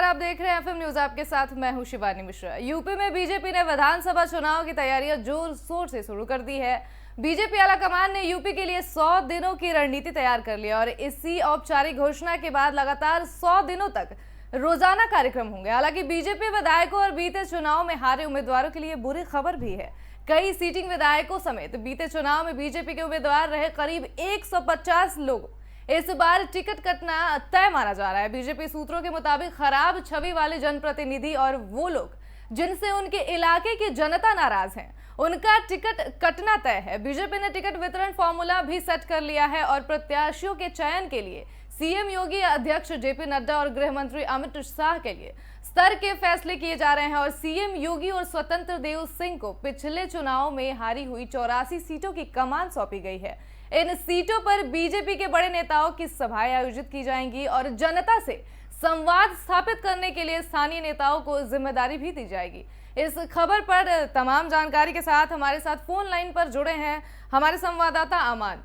आप देख रहे हैं एफएम न्यूज, आपके साथ मैं हूं शिवानी मिश्रा। यूपी में बीजेपी ने विधानसभा चुनाव की तैयारियां जोर शोर से शुरू कर दी है। बीजेपी आलाकमान ने यूपी के लिए 100 दिनों की रणनीति तैयार कर ली और इसी औपचारिक घोषणा के बाद लगातार 100 दिनों तक रोजाना कार्यक्रम होंगे। हालांकि बीजेपी विधायकों और बीते चुनाव में हारे उम्मीदवारों के लिए बुरी खबर भी है। कई सीटिंग विधायकों समेत बीते चुनाव में बीजेपी के उम्मीदवार रहे करीब 150 लोग इस बार टिकट कटना तय माना जा रहा है। बीजेपी सूत्रों के मुताबिक खराब छवि वाले जनप्रतिनिधि और वो लोग जिनसे उनके इलाके की जनता नाराज है, उनका टिकट कटना तय है। बीजेपी ने टिकट वितरण फॉर्मूला भी सेट कर लिया है और प्रत्याशियों के चयन के लिए सीएम योगी, अध्यक्ष जेपी नड्डा और गृह मंत्री अमित शाह के लिए स्तर के फैसले किए जा रहे हैं। और सीएम योगी और स्वतंत्र देव सिंह को पिछले चुनाव में हारी हुई 84 सीटों की कमान सौंपी गई है। इन सीटों पर बीजेपी के बड़े नेताओं की सभाएं आयोजित की जाएंगी और जनता से संवाद स्थापित करने के लिए स्थानीय नेताओं को जिम्मेदारी भी दी जाएगी। इस खबर पर तमाम जानकारी के साथ हमारे साथ फोन लाइन पर जुड़े हैं हमारे संवाददाता अमान।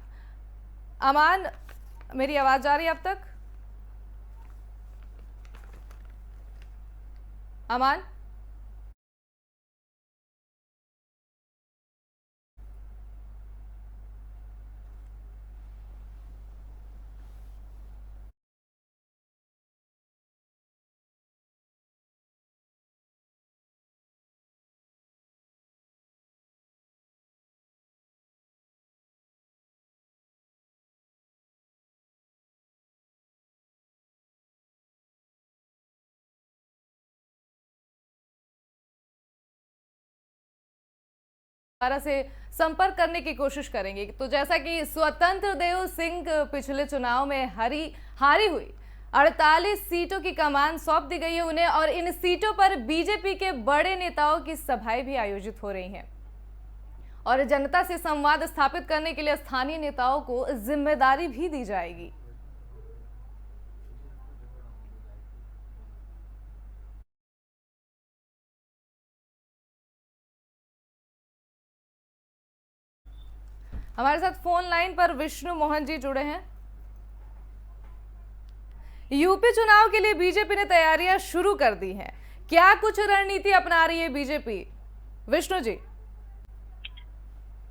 अमान, मेरी आवाज जा रही है अब तक? अमान, से संपर्क करने की कोशिश करेंगे। तो जैसा कि स्वतंत्र देव सिंह पिछले चुनाव में हारी हुई 48 सीटों की कमान सौंप दी गई है उन्हें, और इन सीटों पर बीजेपी के बड़े नेताओं की सभाएं भी आयोजित हो रही हैं और जनता से संवाद स्थापित करने के लिए स्थानीय नेताओं को जिम्मेदारी भी दी जाएगी। हमारे साथ फोन लाइन पर विष्णु मोहन जी जुड़े हैं। यूपी चुनाव के लिए बीजेपी ने तैयारियां शुरू कर दी हैं, क्या कुछ रणनीति अपना रही है बीजेपी? विष्णु जी।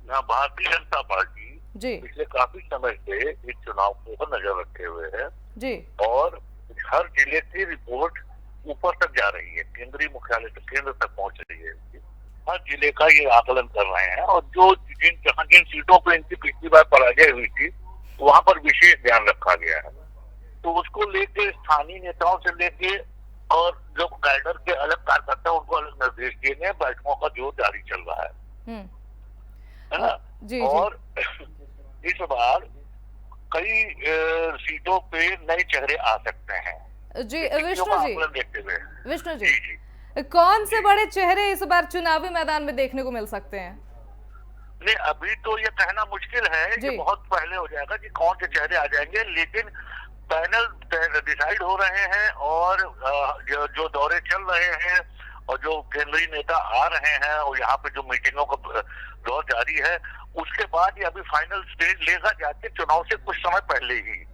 भारतीय जनता पार्टी जी पिछले काफी समय से इस चुनाव को नजर रखे हुए है जी और हर जिले की रिपोर्ट ऊपर तक जा रही है, केंद्रीय मुख्यालय तक, केंद्र तक पहुंच रही है। हर जिले का ये आकलन कर रहे हैं और जो जिन सीटों पर इनकी पिछली बार पराजय हुई थी वहां पर विशेष ध्यान रखा गया है। तो उसको लेके स्थानीय नेताओं से लेके और जो कैडर के अलग कार्यकर्ता उनको अलग निर्देश दिए गए। बैठकों का जोर जारी चल रहा है ना? जी और इस बार कई सीटों पे नए चेहरे आ सकते हैं। जी विष्णु जी, देखते हुए विष्णु जी, कौन से बड़े चेहरे इस बार चुनावी मैदान में देखने को मिल सकते हैं? नहीं, अभी तो ये कहना मुश्किल है, ये बहुत पहले हो जाएगा कि कौन से चेहरे आ जाएंगे, लेकिन पैनल डिसाइड हो रहे हैं और जो दौरे चल रहे हैं और जो केंद्रीय नेता आ रहे हैं और यहाँ पे जो मीटिंगों का दौर जारी है, उसके बाद ये अभी फाइनल स्टेज लेगा जाके चुनाव से कुछ समय पहले ही।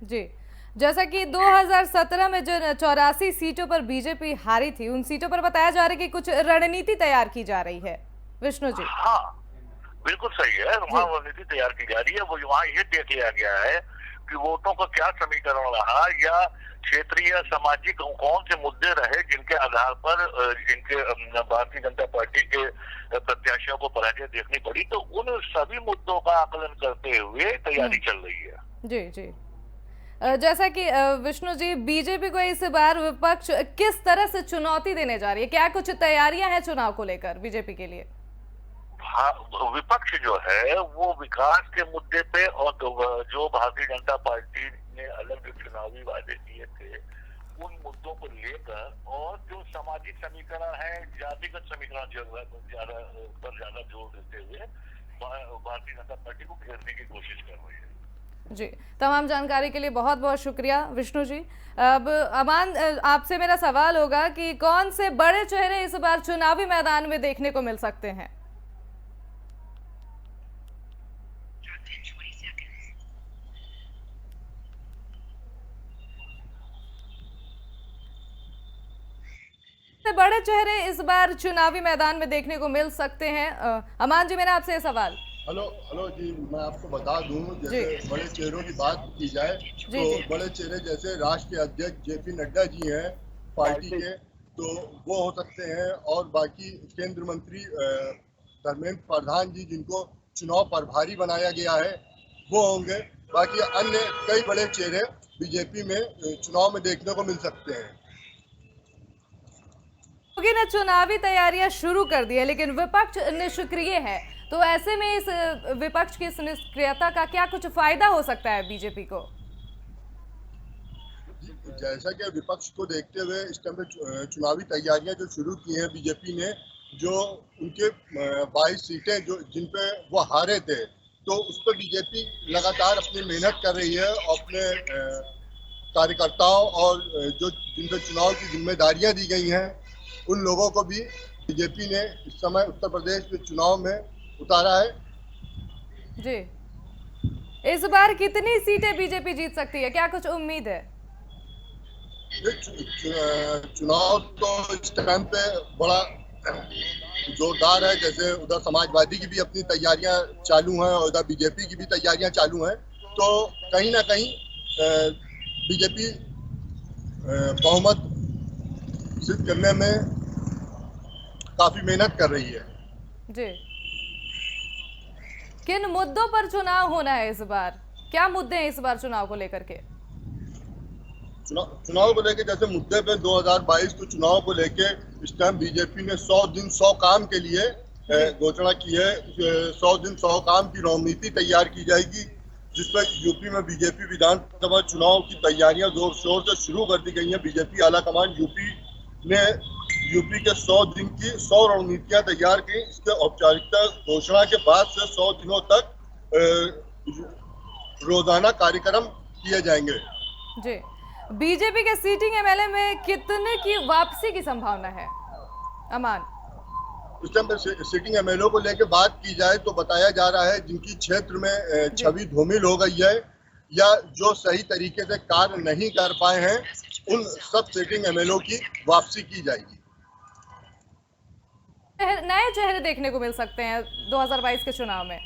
जी, जैसा कि 2017 में जो 84 सीटों पर बीजेपी हारी थी, उन सीटों पर बताया जा रहा है कि कुछ रणनीति तैयार की जा रही है। विष्णु जी। हाँ, बिल्कुल सही है, वहाँ रणनीति तैयार की जा रही है। वो वहाँ ये देख लिया गया है कि वोटों का क्या समीकरण रहा या क्षेत्रीय सामाजिक कौन से मुद्दे रहे जिनके आधार पर इनके भारतीय जनता पार्टी के प्रत्याशियों को पराजय देखनी पड़ी। तो उन सभी मुद्दों का आकलन करते हुए तैयारी चल रही है। जी जी, जैसा कि विष्णु जी, बीजेपी को इस बार विपक्ष किस तरह से चुनौती देने जा रही है, क्या कुछ तैयारियां हैं चुनाव को लेकर बीजेपी के लिए? हाँ, विपक्ष जो है वो विकास के मुद्दे पे और जो भारतीय जनता पार्टी ने अलग चुनावी वादे किए थे उन मुद्दों को लेकर और जो सामाजिक समीकरण है, जातिगत समीकरण ज्यादा जोर देते हुए भारतीय जनता पार्टी को घेरने की कोशिश कर रही है। जी, तमाम जानकारी के लिए बहुत बहुत शुक्रिया विष्णु जी। अब अमान, आपसे मेरा सवाल होगा कि कौन से बड़े चेहरे इस बार चुनावी मैदान में देखने को मिल सकते हैं? बड़े चेहरे इस बार चुनावी मैदान में देखने को मिल सकते हैं। अमान जी, मेरा आपसे ये सवाल। हेलो हेलो जी, मैं आपको बता दूं, जी जैसे बड़े चेहरों की बात की जाए जी तो जी बड़े चेहरे जैसे राष्ट्रीय अध्यक्ष जेपी नड्डा जी हैं पार्टी के, तो वो हो सकते हैं। और बाकी केंद्र मंत्री धर्मेंद्र प्रधान जी, जिनको चुनाव प्रभारी बनाया गया है, वो होंगे। बाकी अन्य कई बड़े चेहरे बीजेपी में चुनाव में देखने को मिल सकते हैं। योगी ने चुनावी तैयारियां शुरू कर दी है, लेकिन विपक्ष निष्क्रिय है। तो ऐसे में इस विपक्ष की इस निष्क्रियता का क्या कुछ फायदा हो सकता है बीजेपी को? जैसा कि विपक्ष को देखते हुए इस टाइम पे चुनावी तैयारियां जो शुरू की हैं बीजेपी ने, जो उनके 22 सीटें जो जिन पे वो हारे थे, तो उस पर बीजेपी लगातार अपनी मेहनत कर रही है। अपने कार्यकर्ताओं और जो जिन पे चुनाव की जिम्मेदारियां दी गई हैं, उन लोगों को भी बीजेपी ने इस समय उत्तर प्रदेश में चुनाव में उतारा है। जी, इस बार कितनी सीटें बीजेपी जीत सकती है, क्या कुछ उम्मीद है? चुनाव तो इस टाइम पे बड़ा जोरदार है। जैसे उधर समाजवादी की भी अपनी तैयारियां चालू हैं और उधर बीजेपी की भी तैयारियां चालू हैं। तो कहीं ना कहीं बीजेपी बहुमत सिद्ध करने में काफी मेहनत कर रही है। जी, किन मुद्दों पर चुनाव होना है इस बार? क्या मुद्दे हैं इस बार चुनाव को लेकर के? चुनाव को लेके, जैसे मुद्दे पे 2022 को चुनाव को लेके इस टाइम बीजेपी ने 100 दिन 100 काम के लिए घोषणा की है। 100 दिन 100 काम की रणनीति तैयार की जाएगी, जिसमें यूपी में बीजेपी विधानसभा चुनाव की तैयारियां जोर शोर से शुरू कर दी गई हैं। बीजेपी आलाकमान यूपी ने यूपी के 100 दिन की 100 रणनीतियां तैयार की। इसके औपचारिकता घोषणा के बाद से 100 दिनों तक रोजाना कार्यक्रम किए जाएंगे। जी, बीजेपी के सीटिंग एमएलए में कितने की वापसी की संभावना है, अमान? उस टाइम पर सिटिंग एमएलए को लेकर बात की जाए तो बताया जा रहा है, जिनकी क्षेत्र में जी, छवि धूमिल हो गई है या जो सही तरीके से कार्य नहीं कर पाए हैं, उन सब सिटिंग एमएलए की वापसी की जाएगी। नए चेहरे देखने को मिल सकते हैं 2022 के चुनाव में।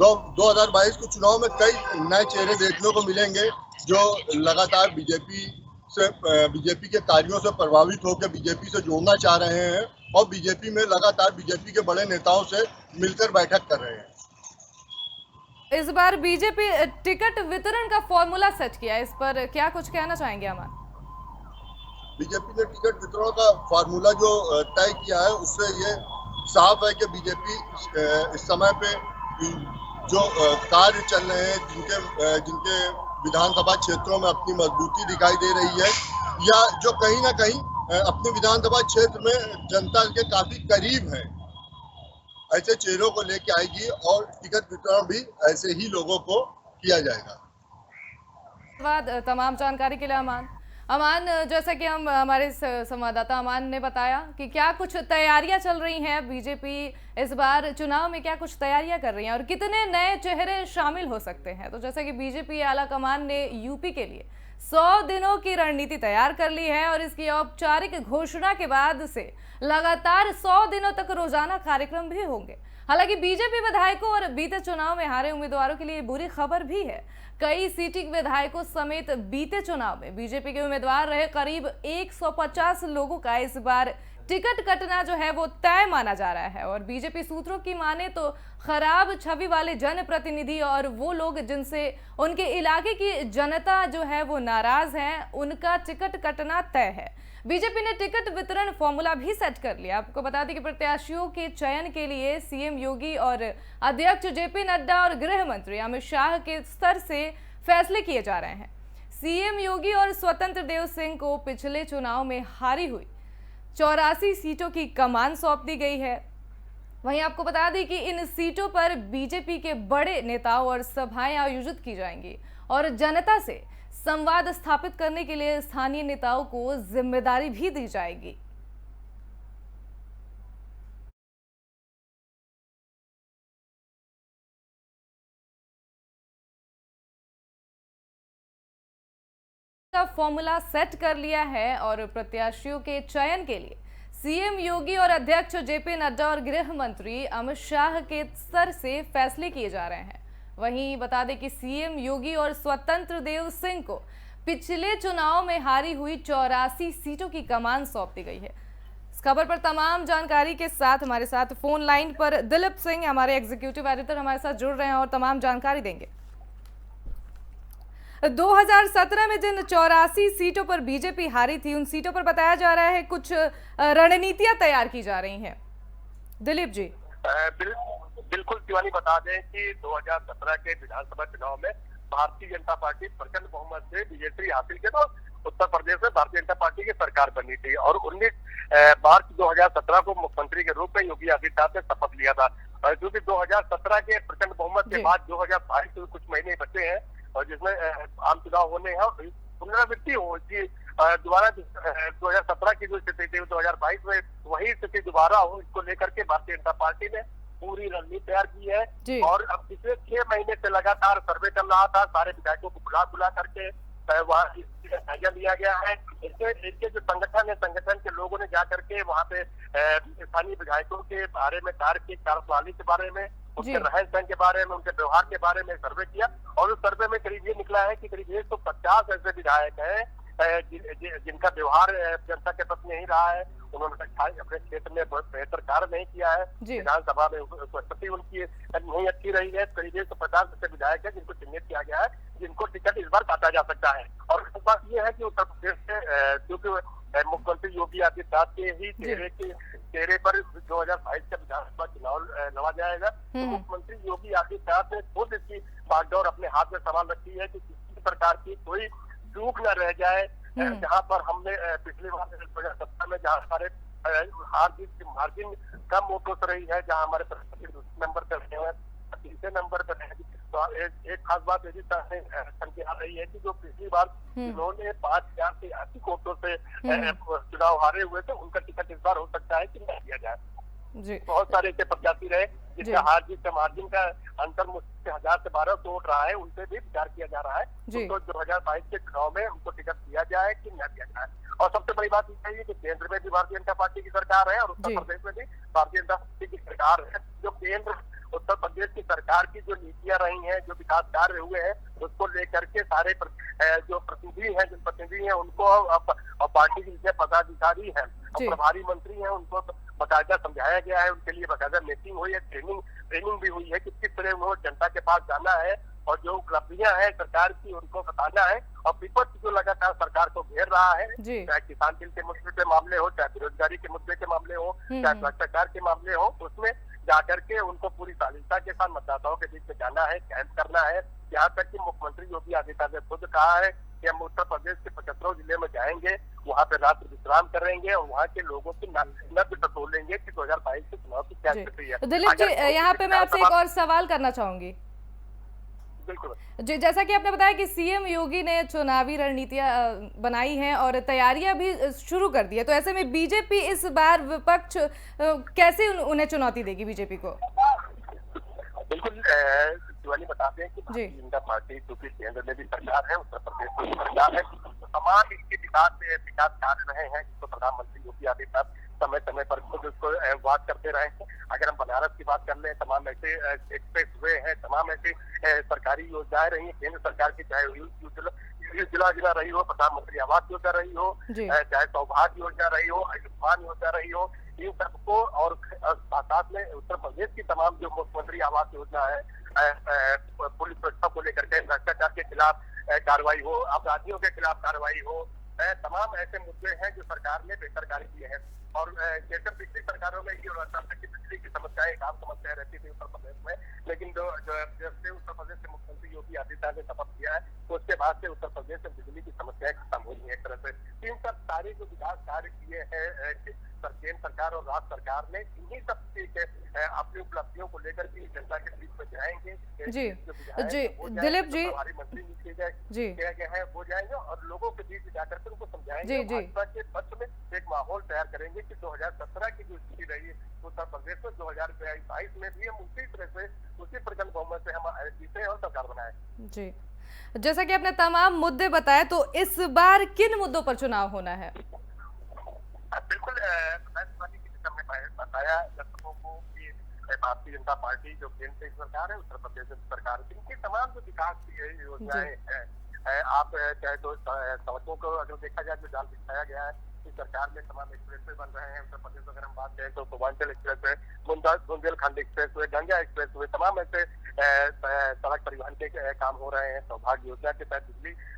2022 के चुनाव में कई नए चेहरे देखने को मिलेंगे, जो लगातार बीजेपी के कार्यों से प्रभावित होकर बीजेपी से जोड़ना चाह रहे हैं और बीजेपी में लगातार बीजेपी के बड़े नेताओं से मिलकर बैठक कर रहे हैं। इस बार बीजेपी टिकट वितरण का फॉर्मूला सेट किया है, इस पर क्या कुछ कहना चाहेंगे अमान? बीजेपी ने टिकट वितरण का फार्मूला जो तय किया है, उससे ये साफ है कि बीजेपी इस समय पे जो कार्य चल रहे हैं, जिनके विधानसभा क्षेत्रों में अपनी मजबूती दिखाई दे रही है, या जो कहीं ना कहीं अपने विधानसभा क्षेत्र में जनता के काफी करीब है, ऐसे चेहरों को लेके आएगी और टिकट वितरण भी ऐसे ही लोगों को किया जाएगा। धन्यवाद तमाम जानकारी के लिए अमान। अमान, जैसा कि हम हमारे संवाददाता अमान ने बताया कि क्या कुछ तैयारियां चल रही हैं, बीजेपी इस बार चुनाव में क्या कुछ तैयारियां कर रही हैं और कितने नए चेहरे शामिल हो सकते हैं। तो जैसा कि बीजेपी आला कमान ने यूपी के लिए 100 दिनों की रणनीति तैयार कर ली है और इसकी औपचारिक घोषणा के बाद से लगातार 100 दिनों तक रोजाना कार्यक्रम भी होंगे। हालांकि बीजेपी विधायकों और बीते चुनाव में हारे उम्मीदवारों के लिए बुरी खबर भी है। कई सीटिंग विधायकों समेत बीते चुनाव में बीजेपी के उम्मीदवार रहे करीब 150 लोगों का इस बार टिकट कटना जो है वो तय माना जा रहा है। और बीजेपी सूत्रों की माने तो खराब छवि वाले जनप्रतिनिधि और वो लोग जिनसे उनके इलाके की जनता जो है वो नाराज है, उनका टिकट कटना तय है। बीजेपी ने टिकट वितरण फॉर्मूला भी सेट कर लिया। आपको बता दें कि प्रत्याशियों के चयन के लिए सीएम योगी और अध्यक्ष जेपी नड्डा और गृह मंत्री अमित शाह के स्तर से फैसले किए जा रहे हैं। सीएम योगी और स्वतंत्र देव सिंह को पिछले चुनाव में हारी हुई 84 सीटों की कमान सौंप दी गई है। वहीं आपको बता दें कि इन सीटों पर बीजेपी के बड़े नेताओं और सभाएं आयोजित की जाएंगी और जनता से संवाद स्थापित करने के लिए स्थानीय नेताओं को जिम्मेदारी भी दी जाएगी। का फॉर्मूला सेट कर लिया है और प्रत्याशियों के चयन के लिए सीएम योगी और अध्यक्ष जेपी नड्डा और गृह मंत्री अमित शाह के स्तर से फैसले किए जा रहे हैं। वहीं बता दें कि सीएम योगी और स्वतंत्र देव सिंह को पिछले चुनाव में हारी हुई 84 सीटों की कमान सौंप दी गई है। इस खबर पर तमाम जानकारी के साथ हमारे साथ फोन लाइन पर दिलीप सिंह हमारे एग्जीक्यूटिव एडिटर हमारे साथ जुड़ रहे हैं और तमाम जानकारी देंगे। 2017 में जिन 84 सीटों पर बीजेपी हारी थी, उन सीटों पर बताया जा रहा है कुछ रणनीतियां तैयार की जा रही हैं। दिलीप जी। बिल्कुल शिवानी, बता दें कि 2017 के विधानसभा चुनाव में भारतीय जनता पार्टी प्रचंड बहुमत से विजयश्री हासिल की तो उत्तर प्रदेश में भारतीय जनता पार्टी की सरकार बनी थी और 19 मार्च 2017 को मुख्यमंत्री के रूप में योगी आदित्यनाथ ने शपथ लिया था। क्योंकि 2017 के प्रचंड बहुमत के बाद 2022 में कुछ महीने बचे हैं और जिसमें आम चुनाव होने हैं, पुनरावृत्ति हो कि दोबारा 2017 की जो स्थिति थी 2022 में वही स्थिति दोबारा हो, इसको लेकर के भारतीय जनता पार्टी ने पूरी रणनीति तैयार की है। और अब पिछले 6 महीने से लगातार सर्वे चल रहा था, सारे विधायकों को बुला करके वहाँ जायजा लिया गया है। इसके जो संगठन है, संगठन के लोगों ने जा करके वहाँ पे स्थानीय विधायकों के बारे में, कार्यप्रणाली के बारे में, उनके रहन सहन के बारे में, उनके व्यवहार के बारे में सर्वे किया और उस सर्वे में करीब ये निकला है कि करीब 150 ऐसे विधायक हैं जिनका व्यवहार जनता के प्रति नहीं रहा है, उन्होंने अपने क्षेत्र में बेहतर कार्य नहीं किया है, विधानसभा में उपस्थिति उनकी नहीं अच्छी रही है। करीब 150 ऐसे विधायक है जिनको चिन्हित किया गया है, जिनको टिकट इस बार काटा जा सकता है। और बात यह है कि उत्तर प्रदेश से क्योंकि मुख्यमंत्री योगी आदित्यनाथ के ही चेहरे पर 2022 का विधानसभा चुनाव लड़ा जाएगा, तो मुख्यमंत्री योगी आदित्यनाथ ने खुद इसकी बागडोर अपने हाथ में संभाल रखी है कि किसी प्रकार की कोई चूक न रह जाए। जहाँ पर हमने पिछली बार 2017 में जहाँ हमारे हार जीत की मार्जिन कम वोटों से रही है, जहाँ हमारे दूसरे नंबर पर रहे हैं, तीसरे नंबर पर रहे, तो एक खास बात यही संख्या आ रही है कि जो पिछली बार उन्होंने 5000 से अधिक वोटों से चुनाव हारे हुए थे, उनका टिकट इस बार हो सकता है कि नहीं दिया जाए। बहुत सारे ऐसे प्रत्याशी रहे जिसका हार जीत का मार्जिन का अंतर मुझसे 1000 से 1200 वोट रहा है, उनसे भी विचार किया जा रहा है तो 2022 के चुनाव में उनको टिकट दिया जाए कि न दिया जाए। और सबसे बड़ी बात यह है कि केंद्र में भी भारतीय जनता पार्टी की सरकार है और उत्तर प्रदेश में भी भारतीय जनता पार्टी की सरकार है। जो केंद्र उत्तर प्रदेश की सरकार की जो नीतियां रही हैं, जो विकास कार्य हुए हैं, उसको लेकर के सारे जो प्रतिनिधि हैं, जनप्रतिनिधि हैं, उनको और पार्टी के पदाधिकारी हैं और प्रभारी मंत्री हैं, उनको बाकायदा समझाया गया है, उनके लिए बाकायदा मीटिंग हुई है, ट्रेनिंग भी हुई है कि किस तरह उन्होंने जनता के पास जाना है और जो उपलब्धियां हैं सरकार की उनको बताना है। और विपक्ष जो लगातार सरकार को घेर रहा है, चाहे किसान बिल के मुद्दे के मामले हो, चाहे बेरोजगारी के मुद्दे के मामले हो, चाहे भ्रष्टाचार के मामले हो, उसमें जाकर के उनको पूरी शालीनता के साथ मतदाताओं के बीच में जाना है, कैंप करना है। यहाँ तक कि मुख्यमंत्री योगी आदित्यनाथ ने खुद कहा है कि हम उत्तर प्रदेश के 75 जिले में जाएंगे, वहाँ पे रात्रि विश्राम करेंगे और वहाँ के लोगों की नब्ज टटोलेंगे कि 2022 के चुनाव की क्या स्थिति है। दिलीप जी, यहाँ पे मैं आपसे एक और सवाल करना चाहूंगी। बिल्कुल जी, जैसा कि आपने बताया कि सीएम योगी ने चुनावी रणनीतियां बनाई हैं और तैयारियां भी शुरू कर दी है, तो ऐसे में बीजेपी इस बार विपक्ष कैसे उन्हें चुनौती देगी बीजेपी को? बिल्कुल शिवानी, बताते हैं कि भारतीय जनता पार्टी क्योंकि केंद्र में भी सरकार है, उत्तर प्रदेश में भी सरकार है, तो तमाम इसके विकास कार्य रहे हैं जिसको प्रधानमंत्री योगी आदित्यनाथ समय समय पर खुद उसको बात करते रहे हैं। अगर हम बनारस की बात कर लें, तमाम ऐसे एक्सप्रेस वे हैं, तमाम ऐसी सरकारी योजनाएं रही है केंद्र सरकार की, चाहे उज्ज्वला रही हो, प्रधानमंत्री आवास योजना रही हो, चाहे सौभाग्य योजना रही हो, आयुष्मान योजना रही हो, इन सबको और साथ में उत्तर प्रदेश की तमाम जो मुख्यमंत्री आवास योजना है, पुलिस सुरक्षा को लेकर के, भ्रष्टाचार के खिलाफ कार्रवाई हो, अपराधियों के खिलाफ कार्रवाई हो, तमाम ऐसे मुद्दे हैं जो सरकार ने बेहतर कार्य किए हैं। और जैसे पिछली सरकारों में ये होता था कि बिजली की समस्या एक आम समस्या रहती थी उत्तर प्रदेश में, लेकिन जैसे उत्तर प्रदेश के मुख्यमंत्री योगी आदित्यनाथ ने शपथ किया है तो उसके बाद से उत्तर प्रदेश में बिजली की समस्याएं खत्म हुई है एक तरह से। इन सब सारे जो विकास कार्य किए हैं केंद्र सरकार और राज्य सरकार ने, इन्हीं सब अपनी उपलब्धियों को लेकर के जनता के बीच में जाएंगे। जी दिलीप जी, मंत्री किए गए हैं वो जाएंगे और लोगों के बीच जाकर के उनको समझाएंगे, भाजपा के पक्ष में एक माहौल तैयार करेंगे कि 2017 की जो स्थिति रही उत्तर प्रदेश में 2022 में भी हम उसी तरह से उसी प्रचंड बहुमत से हम जीते और सरकार बनाए। जी जैसा कि आपने तमाम मुद्दे बताए, तो इस बार किन मुद्दों पर चुनाव होना है? बिल्कुल हमने बताया दर्शकों को कि भारतीय जनता पार्टी जो केंद्र की सरकार है, उत्तर प्रदेश सरकार है, इनकी तमाम जो विकास की योजनाएं हैं, आप चाहे तो सड़कों को अगर देखा जाए तो जाल बिछाया गया है कि सरकार में तमाम एक्सप्रेसवे बन रहे हैं। उत्तर प्रदेश अगर हम बात करें तो Purvanchal expressway, Bundelkhand expressway, Ganga expressway, तमाम ऐसे सड़क परिवहन के काम हो रहे हैं। सौभाग्य योजना के तहत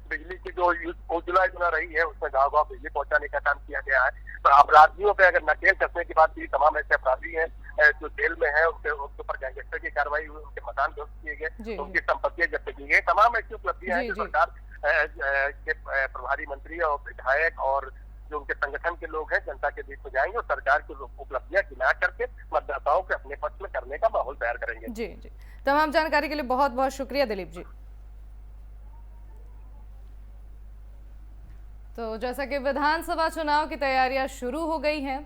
बिजली की जो उज्ज्वला योजना रही है उसमें गाँव गाँव बिजली पहुंचाने का काम किया गया है। तो अपराधियों पे अगर नकेल कसने की बात की, तमाम ऐसे अपराधी हैं जो जेल में है, उनके ऊपर गैंगस्टर की कार्रवाई हुई, उनके मकान ध्वस्त किए गए, उनकी संपत्तियां जब्त की गई। तमाम ऐसी उपलब्धियां हैं जो सरकार के प्रभारी मंत्री और विधायक और जो उनके संगठन के लोग हैं जनता के बीच में जाएंगे और सरकार की उपलब्धियां गिना करके मतदाताओं के अपने पक्ष में करने का माहौल तैयार करेंगे। जी जी, तमाम जानकारी के लिए बहुत बहुत शुक्रिया दिलीप जी। तो जैसा कि विधानसभा चुनाव की तैयारियां शुरू हो गई हैं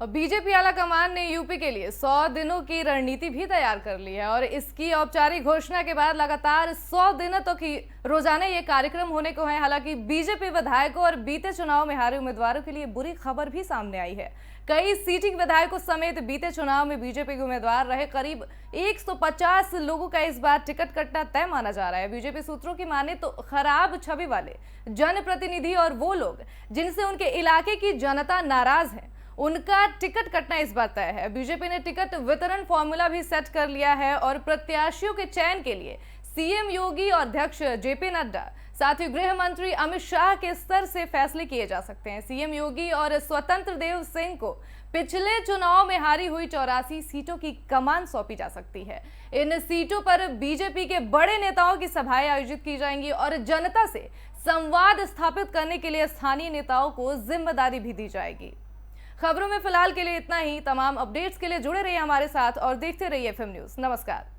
और बीजेपी आला कमान ने यूपी के लिए 100 दिनों की रणनीति भी तैयार कर ली है और इसकी औपचारिक घोषणा के बाद लगातार 100 दिनों तक ही रोजाना ये कार्यक्रम होने को है। हालांकि बीजेपी विधायकों और बीते चुनाव में हारे उम्मीदवारों के लिए बुरी खबर भी सामने आई है। कई सीटिंग विधायकों समेत बीते चुनाव में बीजेपी के उम्मीदवार रहे करीब 150 लोगों का इस बार टिकट कटना तय माना जा रहा है। बीजेपी सूत्रों की माने तो खराब छवि वाले जनप्रतिनिधि और वो लोग जिनसे उनके इलाके की जनता नाराज है, उनका टिकट कटना इस बार तय है। बीजेपी ने टिकट वितरण फॉर्मूला भी सेट कर लिया है और प्रत्याशियों के चयन के लिए सीएम योगी और अध्यक्ष जेपी नड्डा, साथ ही गृह मंत्री अमित शाह के स्तर से फैसले किए जा सकते हैं। सीएम योगी और स्वतंत्र देव सिंह को पिछले चुनाव में हारी हुई 84 सीटों की कमान सौंपी जा सकती है। इन सीटों पर बीजेपी के बड़े नेताओं की सभाएं आयोजित की जाएंगी और जनता से संवाद स्थापित करने के लिए स्थानीय नेताओं को जिम्मेदारी भी दी जाएगी। खबरों में फिलहाल के लिए इतना ही। तमाम अपडेट्स के लिए जुड़े रहिए हमारे साथ और देखते रहिए FM न्यूज़। नमस्कार।